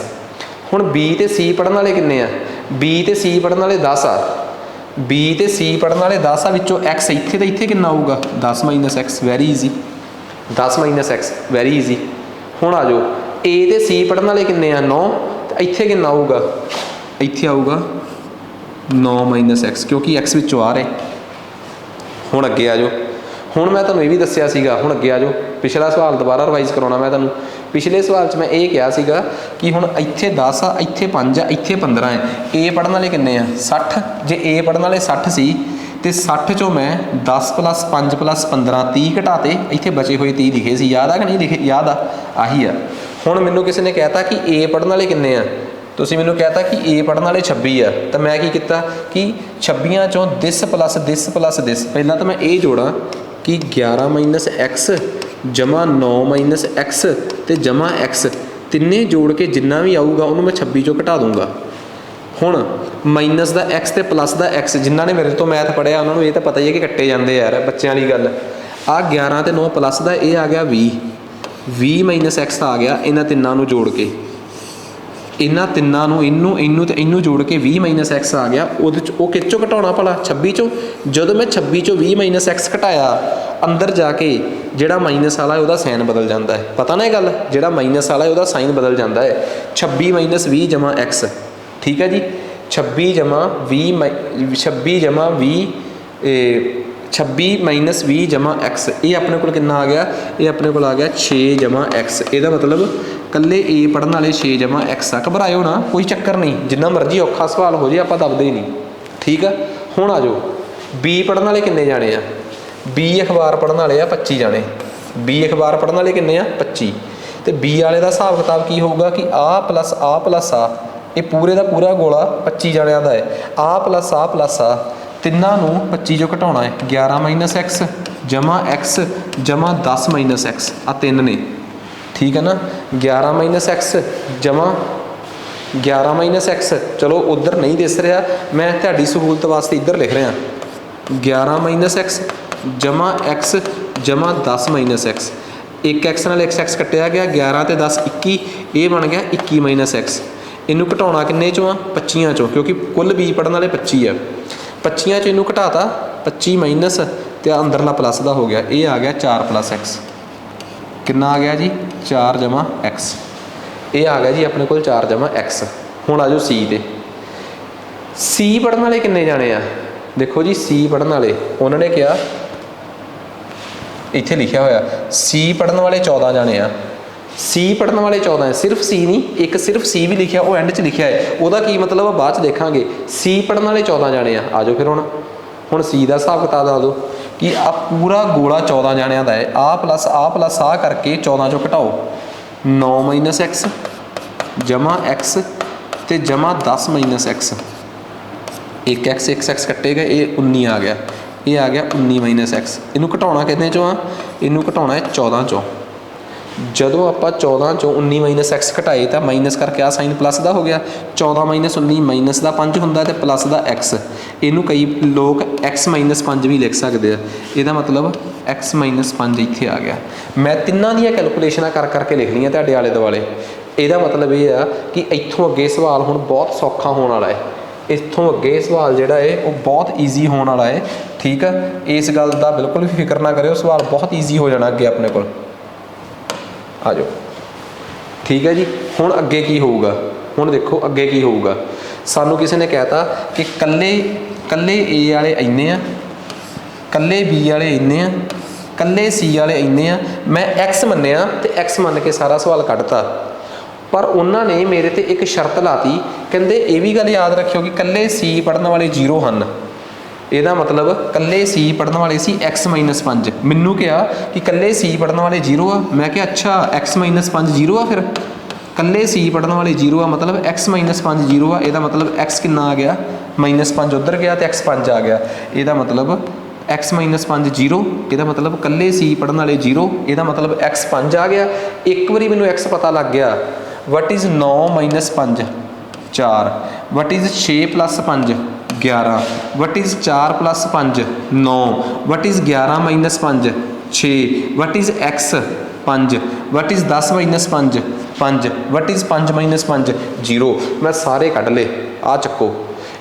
हुण B ते C पढ़न वाले किन्ने आ? B ते C पढ़न वाले 10 आ। B ते C पढ़न वाले 10 आ, विचों एक्स इत्थे ते इत्थे किन्ना आऊगा? 10 minus x. Very easy, 10 minus x, very easy. हुण आ जाओ A ते C पढ़न वाले किन्ने आ? 9, ते इत्थे किन्ना आऊगा? इत्थे आऊगा 9 माइनस एक्स, क्योंकि एक्स विचों आ रहे। हुण अगे आ जाओ। हुण मैं तुहानूं ये भी दस्सिया सीगा, हुण अगे आ जाओ। पिछला सवाल दोबारा रिवाइज कराउणा मैं तुहानूं। पिछले सवाल च मैं ये कहा सीगा कि हुण इत्थे 10 आ, इत्थे 5 आ, इत्थे 15 है। ए पढ़न वाले किन्ने आ? 60। जे ए पढ़न वाले 60 सी ते 60 चों मैं 10 + 5 + 15 30 घटाते, इत्थे बचे हुए 30 लिखे सी। याद आ कि नहीं लिखे? याद आ, आही आ। हुण मैनूं किसी ने कहता कि ए पढ़न वाले किन्ने आ, तुसीं मैनूं कहता कि ए पढ़न वाले 26 आ, तो मैं की किया कि 26 चों दिस प्लस दिस। पहला तो मैं ये जोड़ा कि 11 माइनस एक्स जमा 9 माइनस एक्स ते जमा एक्स, तिन्ने जोड़ के जिन्ना भी आऊगा उन्होंने मैं 26 चों घटा दूंगा। हुण माइनस का एक्स ते प्लस का एक्स, जिन्होंने मेरे तो मैथ पढ़िया उन्होंने ये तो पता ही है कि कट्टे जाते यार, बच्चों वाली गल आ। 11 ते 9 प्लस का ये आ गया 20 माइनस एक्स आ गया। इन्हां तिन्नां नूं जोड़ के, इन्हां तिन्नां नूं इनू ते इनू जोड़ के 20 माइनस एक्स आ गया। वो किस चों घटाउणा भला? 26 चों। जदों मैं 26 चों 20 माइनस एक्स घटाया, अंदर जाके जिहड़ा माइनस वाला है उसदा साइन बदल जाता है। पता ना ये गल? जिहड़ा माइनस वाला है उसदा साइन बदल जाता है। 26 माइनस 20 जमा एक्स, ठीक है जी। 26 जमा 26 माइनस 20 जमा एक्स, ये अपने को कितना आ गया? ये अपने को आ गया 6 जमा एक्स। ਇਹਦਾ मतलब ਕੱਲੇ A पढ़न वाले 6 जमा एक्स आ। घबराओ ना, कोई चक्कर नहीं, जिन्ना मर्जी औखा सवाल हो जाए आप दबदे ही नहीं, ठीक है। हुण आ जाओ B पढ़न वाले किन्ने जाने आ? B अखबार पढ़न वाले आ 25 जाने। B अखबार पढ़न वाले किन्ने आ? 25। तो B वाले का हिसाब किताब की होगा कि आ प्लस आ, ये पूरे का पूरा गोला 25 जाणिਆਂ ਦਾ है। आ प्लस आ तिन्नां नूं 25 चों घटाउणा है। 11 माइनस एक्स जमा एक्स जमा 10 माइनस एक्स, आ 3 ने, ठीक है ना। 11 माइनस एक्स जमा 11 माइनस एक्स, चलो उधर नहीं दिस रहा, मैं तुहाडी सहूलत वास्ते इधर लिख रहा। 11 माइनस एक्स जमा एक्स जमा 10 माइनस एक्स, एक एक्स नाल एक्स कट्टिया गया, 11 ते 10 21, ये बन गया 21 माइनस एक्स। इनू घटाउणा किन्ने चों आ? 25 चों, क्योंकि कुल B पढ़न वाले 25 है। 25 चों इनू घटाता 25 माइनस तो अंदरला प्लस का हो गया, ये आ गया 4 प्लस एक्स। कितना आ गया जी? 4 जमा एक्स। ये आ गया जी अपने को 4 जमा एक्स। हुण आ जाओ C ते। C पढ़न वाले किन्ने जाने आ? देखो जी C पढ़न वाले उन्होंने क्या इत्थे लिखा होया, C पढ़न वाले 14 जाने आ। C पढ़न वाले 14 है, सिर्फ C नहीं, एक सिर्फ C भी लिखा, वो एंड च लिखा है, वह की मतलब बाद च देखांगे। C पढ़न वाले 14 जाने आ जाओ फिर हुण C का हिसाब किताब दस दो कि आ पूरा गोला 14 जाणिਆਂ ਦਾ है। आ प्लस आ करके 14 चों घटाओ 9 माइनस एक्स जमा एक्स ते जमा 10 माइनस एक्स, एक एक्स कट्टेगा, ये 19 आ गया, ये आ गया 19 माइनस एक्स। इनू घटाउणा कितने चों आ? इनू घटाउणा है 14 चों। जदों आप 14 चों 19 माइनस एक्स घटाए तो माइनस करके आ साइन प्लस का हो गया। 14 माइनस 19 माइनस का 5 होंदा ते प्लस का एक्स, इनू कई लोग एक्स माइनस 5 भी लिख सकते हैं। यदा मतलब एक्स माइनस 5 इत्थे आ गया। मैं तिन्नां दियां कैलकुलेशनां कर करके लिख लियां तुहाडे आले दुआले। ਇਹਦਾ मतलब ये आ कि इत्थों अगे सवाल हुण बहुत सौखा होने वाला है। इत्थों अगे सवाल जिहड़ा है वो बहुत ईजी होने वाला है। ठीक है, इस गल का बिल्कुल भी फिक्र ना करियो, सवाल बहुत ईजी हो जाना अगे अपने को। आ जाओ, ठीक है जी। हुण अगे की होऊगा, हुण देखो अगे की होऊगा। सानू किसी ने कहता कि कल्ले कल्ले ए वाले इन्ने आ, कल्ले बी वाले इन्ने आ, कल्ले सी वाले इन्ने आ। मैं एक्स मन्निया तो एक्स मन के सारा सवाल कढ़ता, पर उन्होंने मेरे ते एक शर्त लाती, कहते ये भी गल याद रखियो कि कल्ले सी पढ़ने वाले 0 हैं। ਇਹਦਾ मतलब कल्ले सी पढ़ने वाले सी x-5। मैनू क्या कि कल्ले सी पढ़ने वाले 0 आ, मैं क्या अच्छा x-5 0 आ, फिर कल्ले सी पढ़ने वाले 0 आ मतलब x-5 0 आ। ਇਹਦਾ मतलब x कितना आ गया -5 उधर गया तो x 5 आ गया। ਇਹਦਾ मतलब x-5 0, ਇਹਦਾ मतलब कल्ले सी पढ़ने वाले 0, ਇਹਦਾ मतलब x 5 आ गया। एक बारी मैनू x पता लग गया। What is 9 - 5 4, what is 6 + 5 11, what is 4 + 5 9, what is 11 - 5 6, what is x 5, what is 10 - 5 5, what is 5 - 5 0। मैं सारे कढ़ ले, आ चक्को।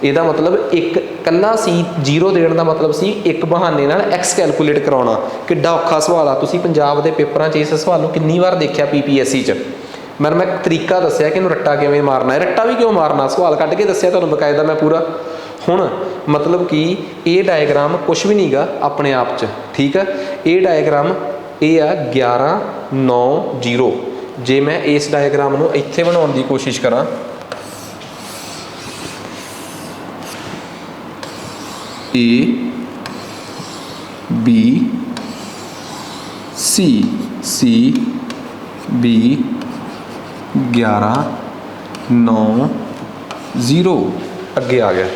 ਇਹਦਾ मतलब एक कल्ला सी 0 देने का मतलब सी एक बहाने नाल x कैलकुलेट कराना। किड्डा औखा सवाल आ, तुसीं पंजाब दे पेपरां च इस सवाल नूं कितनी बार देखिया PPSC च। मैं तरीका दस्सिया कि इहनूं रट्टा किवें मारना है, रट्टा भी क्यों मारना, सवाल कढ़ के दस्सिया तुहानूं बकायदा मैं पूरा। हुण मतलब कि ये डायग्राम कुछ भी नहीं गा अपने आप च। ठीक है, ये डायग्राम ये आ 11 9 0। जे मैं इस डायग्राम नूं इत्थे बनाउण दी कोशिश करां, A B C C B 11 9 0 अगे आ गया।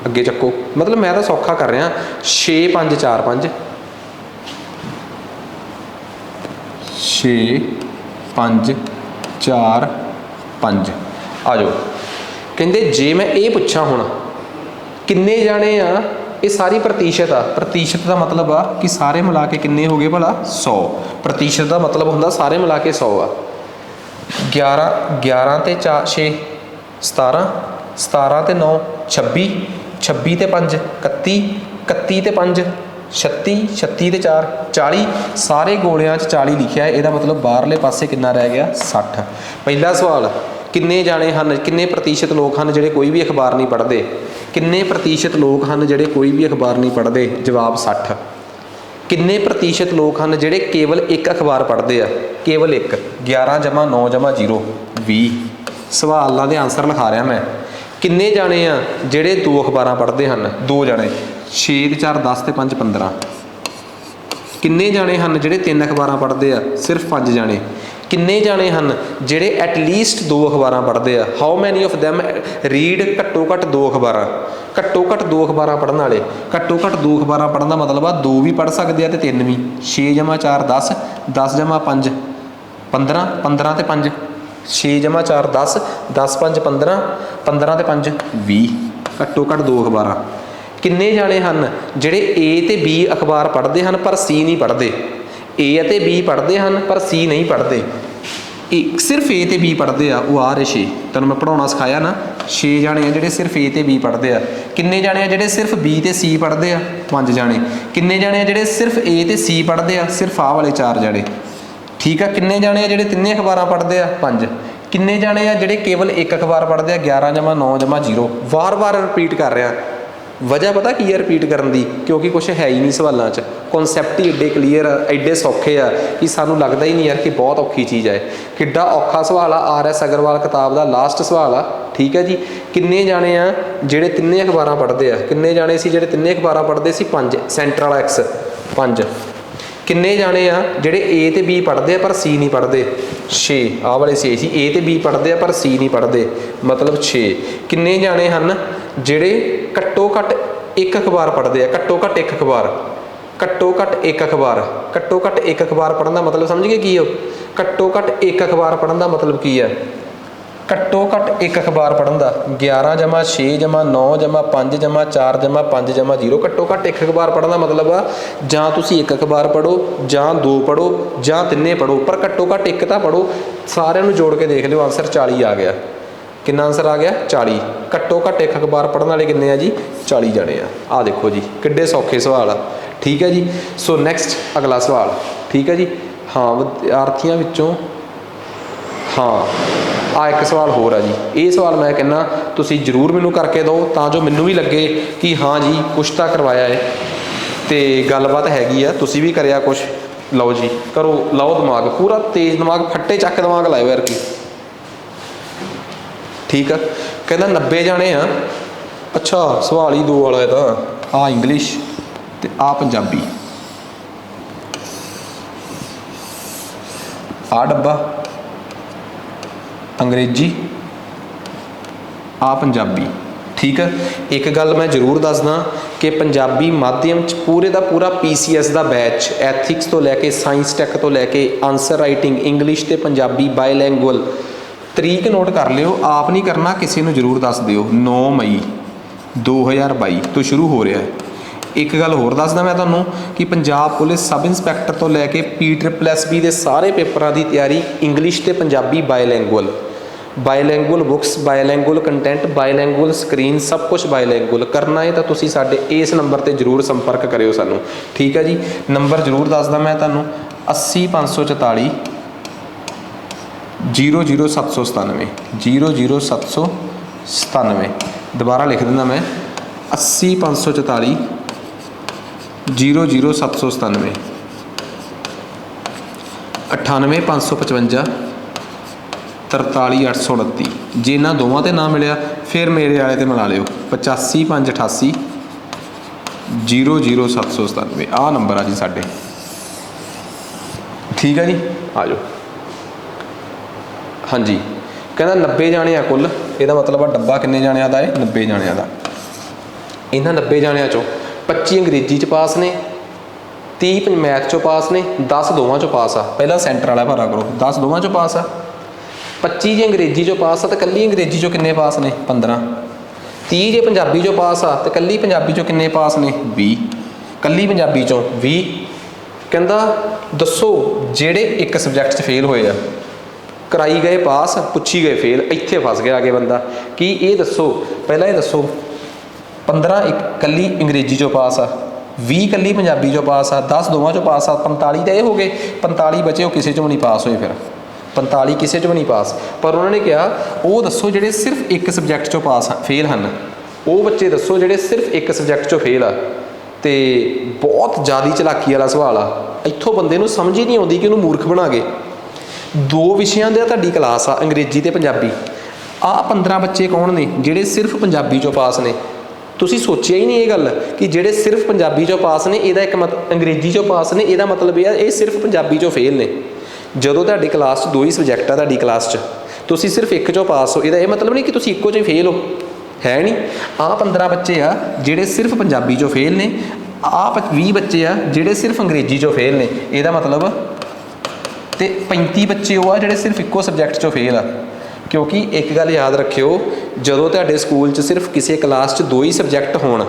अगे चक्को, मतलब मैं तो सौखा कर रहा। 6 5 4 5 6 5 4 5 आ जाओ। कहते जे मैं ये पूछा हुण किन्ने जाने आ, ये सारी प्रतिशत आ। प्रतिशत का मतलब आ कि सारे मिला के किन्ने हो गए भला 100। प्रतिशत का मतलब होंदा सारे मिला के 100 आ। 11 11 ते 4 6 17 17 ते 9 26 26 ते 5 31 31 ते 5 36 36 ते 4 40। सारे गोलियां 40 लिखिया है, ਇਹਦਾ मतलब बाहरले पासे कितना रह गया 60। पहला सवाल, किन्ने जाने हैं, किन्ने प्रतिशत लोग हैं ਜਿਹੜੇ कोई भी अखबार नहीं पढ़ते। किन्ने प्रतिशत लोग हैं ਜਿਹੜੇ कोई भी अखबार नहीं पढ़ते, जवाब 60। किन्ने प्रतिशत लोग हैं ਜਿਹੜੇ केवल एक अखबार पढ़ते हैं, केवल एक। 11 जमा 9 जमा 0 20। सवालों के आंसर लिखा रहा मैं। किन्ने जाने आ ਜਿਹੜੇ 2 अखबार पढ़ते हैं, 2 जाने। 6 ਤੇ 4 10 ਤੇ 5 15। किन्ने जाने हैं ਜਿਹੜੇ 3 अखबार पढ़ते हैं, सिर्फ 5 जाने। किन्ने जाने हैं ਜਿਹੜੇ एटलीस्ट 2 अखबार पढ़ते हैं, how many of them read घट्टो घट्ट 2 अखबार। घट्टो घट्ट 2 अखबार पढ़ने वाले, घट्टो घट्ट 2 अखबार पढ़ने का मतलब आ 2 भी पढ़ सकते हैं तो 3 भी। 6 जमा 4 10 10 जमा 5 15 15 ते 5 6 जमा 4 10 10 5 15 15 ते 5 20। घट्टो घट्ट 2 अखबार। किन्ने जाने हैं ਜਿਹੜੇ A ਤੇ B अखबार पढ़ते हैं पर C नहीं पढ़ते। A ਅਤੇ B पढ़ते हैं पर C नहीं पढ़ते। सिर्फ A ਤੇ B पढ़ते आ, वो आ रहे 6। तुहानूं मैं पढ़ाउणा सिखाया ना, 6 जाने आ ਜਿਹੜੇ सिर्फ A ਤੇ B पढ़ते आ। किन्ने जाने आ ਜਿਹੜੇ सिर्फ B ਤੇ C पढ़ते आ, 5 जाने। किन्ने जाने आ ਜਿਹੜੇ सिर्फ A ਤੇ C पढ़ते आ, सिर्फ आ वाले 4 जाने। ठीक है, किन्ने जाने आ ਜਿਹੜੇ 3 अखबार पढ़ते आ, 5। किन्ने जाने आ ਜਿਹੜੇ केवल एक अखबार पढ़ते आ, 11 जमा 9 जमा 0। वार वार रिपीट कर रहा। वजह पता की है रिपीट करने की, क्योंकि कुछ है ही नहीं सवालों च। कॉन्सैप्ट ही एडे क्लीयर एडे सौखे आ कि सानू लगता ही नहीं यार कि बहुत औखी चीज़ है। किड्डा औखा सवाल आ RS अग्रवाल किताब का लास्ट सवाल आ। ठीक है जी, किन्ने जाने आ ਜਿਹੜੇ 3 अखबार पढ़ते आ, किन्ने जाने सी ਜਿਹੜੇ 3 अखबार पढ़ते सी 5 सेंटर वाला X 5। किन्ने जाने आ ਜਿਹੜੇ A ਤੇ B पढ़ते आ पर C नहीं पढ़ते, 6। आ वाले 6 सी A ਤੇ B पढ़ते आ पर C नहीं पढ़ते, मतलब 6। किन्ने जाने हैं ਜਿਹੜੇ घट्टो घट्ट एक अखबार पढ़ते हैं, घट्टो घट्ट एक अखबार, घट्टो घट्ट एक अखबार। घट्टो घट्ट एक अखबार पढ़ने का मतलब समझ गए की हो? घट्टो घट्ट एक अखबार पढ़ने का मतलब की है? घट्टो घट्ट एक अखबार पढ़न का 11 जमा 6 जमा 9 जमा 5 जमा 4 जमा 5 जमा 0। घट्टो घट्ट एक अखबार पढ़न का मतलब आ जां तुसीं एक अखबार पढ़ो, जां 2 पढ़ो, जां 3 पढ़ो, पर घट्टो घट्ट एक तो पढ़ो। सारिਆਂ ਨੂੰ जोड़ के देख लो, आंसर 40 आ गया। कितना आंसर आ गया 40। घट्टो घट्ट एक अखबार पढ़ने वाले कितने आ जी 40 जने आ देखो जी किड्डे सौखे सवाल आ। ठीक है जी। सो नैक्सट अगला सवाल। ठीक है जी। हाँ विद्यार्थियों विचों हाँ आ एक सवाल होर है जी। ये सवाल मैं कहना तुसी जरूर मैनू करके दो तां जो मैनू भी लगे कि हाँ जी कुछ तो करवाया है तो गलबात हैगी आ। तुसी भी करिया कुछ। लो जी करो लाओ दिमाग पूरा तेज दिमाग फट्टे चक दिमाग लाओ यार की। ठीक है कहना 90 जाने आ। अच्छा सवाल ही दो वाला है तो आ इंग्लिश ते आ पंजाबी। आ डब्बा अंग्रेजी आ पंजाबी। ठीक है एक गल मैं जरूर दसदा कि पंजाबी माध्यम च पूरे का पूरा PCS का बैच एथिक्स तो लैके साइंस टैक तो लैके आंसर राइटिंग इंग्लिश ते पंजाबी बायलैंगुअल। तरीक नोट कर लियो आप नहीं करना किसी को जरूर दस दियो। 9 मई 2022 तो शुरू हो रहा है। एक गल होर दसदा मैं तुहानूं कि पंजाब पुलिस सब इंस्पैक्टर तो लैके PSSB के सारे पेपरों की तैयारी इंग्लिश ते पंजाबी बायलैंगुअल बुक्स बायलैंगुअल कंटेंट बायलैंगुअल स्क्रीन सब कुछ बायलैंगुअल करना है तो तुसी साडे इस नंबर पर जरूर संपर्क करियो सानू। ठीक है जी। नंबर जरूर दसदा मैं तुहानूं 80 544 00797 00797। दोबारा लिख दिंदा मैं 80 544 00797 98 555 43 829। जे इन्होंने दोवों ते ना मिलिया फिर मेरे वाले ते मिला लियो 85 588 00797 आ नंबर आ जी साढ़े। ठीक है जी आ जाओ। हाँ जी कहना 90 जाने आ कुल यदा मतलब आ डब्बा किन्ने जाने का है 90 जाने का। इन्होंने 90 जाने चों 25 अंग्रेजी च पास ने 30 मैथ चो पास ने 10 दोवां चो पास आ। पहला सेंटर वाला भारा करो 10 दोवां चो पास आ। 25 जे अंग्रेजी चो पास आ तो कल्ली अंग्रेजी चो किन्ने पास ने 15। 30 जे पंजाबी चो पास आ तो कल्ली पंजाबी चो किन्ने पास ने 20। कल्ली पंजाबी चो 20। कहंदा दसो जेड़े एक सबजैक्ट च फेल होए आ कराई गए पास पुछी गए फेल। इत्थे फस गया आगे बंदा कि ये दसो पहला ये दसो 15 एक कल्ली अंग्रेजी चो पास आ 20 कल्ली पंजाबी चो पास आ 10 दोवां चो पास आ 45 तो ये हो गए 45 बचे वो किसी चो भी नहीं पास होए। फिर 45 किसी चो भी नहीं पास पर उन्होंने कहा वो दसो जेडे सिर्फ एक सबजैक्ट चो पास फेल हैं वो बच्चे दसो जेडे सिर्फ एक सबजैक्ट चो फेल आ। तो बहुत ज़्यादा चलाकी वाला सवाल आ। इत्थों बंदे नूं समझ ही नहीं आती कि उन्होंने मूर्ख बना के 2 विषयों की तुहाडी क्लास आ अंग्रेजी ते पंजाबी आ 15 बच्चे कौन ने जेडे सिर्फ पंजाबी चो पास ने। तुसी सोचिया ही नहीं ये गल कि जेडे सिर्फ पंजाबी चो पास ने इहदा एक अंग्रेजी चो पास ने इहदा मतलब ये सिर्फ पंजाबी चो फेल ने। जदों तुहाडी क्लास 2 ही सबजैक्ट आ तुहाडी क्लास च तुसी सिर्फ एक चो पास हो इहदा ये मतलब नहीं कि तुसी इक्को च फेल हो है नहीं। आ 15 बच्चे आ जेडे सिर्फ पंजाबी चो फेल ने। आ 20 बच्चे आ जेडे सिर्फ अंग्रेजी चो फेल ने इहदा मतलब तो 35 बच्चे वो आ जेडे सिर्फ इक्को सबजैक्ट चो फेल आ। क्योंकि एक गल याद रखियो जदों तुहाडे स्कूल च सिर्फ किसी क्लास च 2 ही सबजैक्ट होण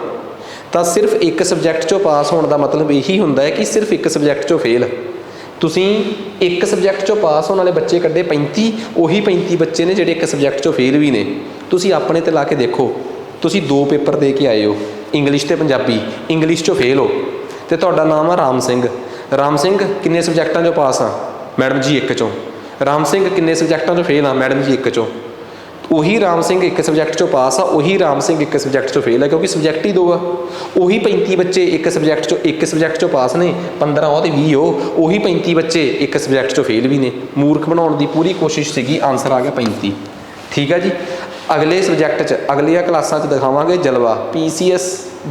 तां सिर्फ एक सबजैक्ट चो पास होने का मतलब यही हुंदा है कि सिर्फ एक सबजैक्ट चो फेल। तुसीं एक सबजैक्ट चो पास होने वाले बच्चे कड्डे 35 उही 35 बच्चे ने जेडे एक सबजैक्ट चो फेल भी ने। तुसीं अपने ते ला के देखो तुसीं 2 पेपर दे के आए हो इंग्लिश ते पंजाबी इंग्लिश चो फेल हो तो तुहाडा नाम आ राम सिंह। राम सिंह किन्ने सबजैक्टां चो पास आ मैडम जी 1 चों। राम सिंह किन्ने सबजैक्टां चो फेल आ मैडम जी 1 चों। उही राम सिंह एक सबजैक्ट चो पास आ उही राम सिंह एक सबजैक्ट चो फेल है क्योंकि सबजैक्ट ही 2 आ। उही 35 बच्चे एक सबजैक्ट चो पास ने 15 हो तो 20 हो उही 35 बच्चे एक सबजैक्ट चो फेल भी ने। मूर्ख बनाने की पूरी कोशिश सीगी आंसर आ गया 35। ठीक है जी। अगले सबजैक्ट च अगलियां क्लासां च दिखावांगे जलवा PCS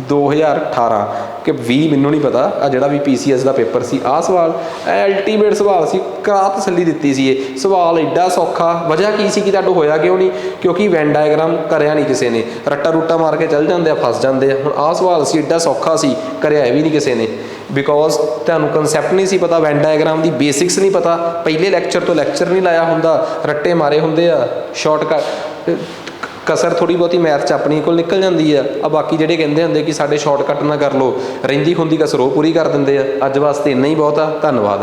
2018 कि 20 मैनू नहीं पता आ जिहड़ा भी PCS का पेपर सी आ सवाल अल्टीमेट सवाल सी करा तसल्ली दित्ती सी। ये सवाल एडा सौखा वजह की सी कि तुहाडों होया क्यों नहीं क्योंकि वैन डायग्राम करया नहीं किसी ने रट्टा रूटा मार के चल जाते फस जाते हुण आ सवाल सी एडा सौखा सी करया भी नहीं किसी ने बिकॉज तुहानूं कंसैप्ट नहीं सी पता वैन डायग्राम की बेसिक्स नहीं पता पहले लैक्चर तो लैक्चर नहीं लाया हुंदा रट्टे मारे हुंदे आ शॉर्टकट कसर थोड़ी बहुती मैथ च अपनी कोल निकल जाती है। अब बाकी ਜਿਹੜੇ ਕਹਿੰਦੇ ਹੁੰਦੇ कि साडे शॉर्टकट ना कर लो रहिंदी खुंदी कसर वो पूरी कर देंगे। अज वास्ते इन्ना ही बहुत आ। धन्यवाद।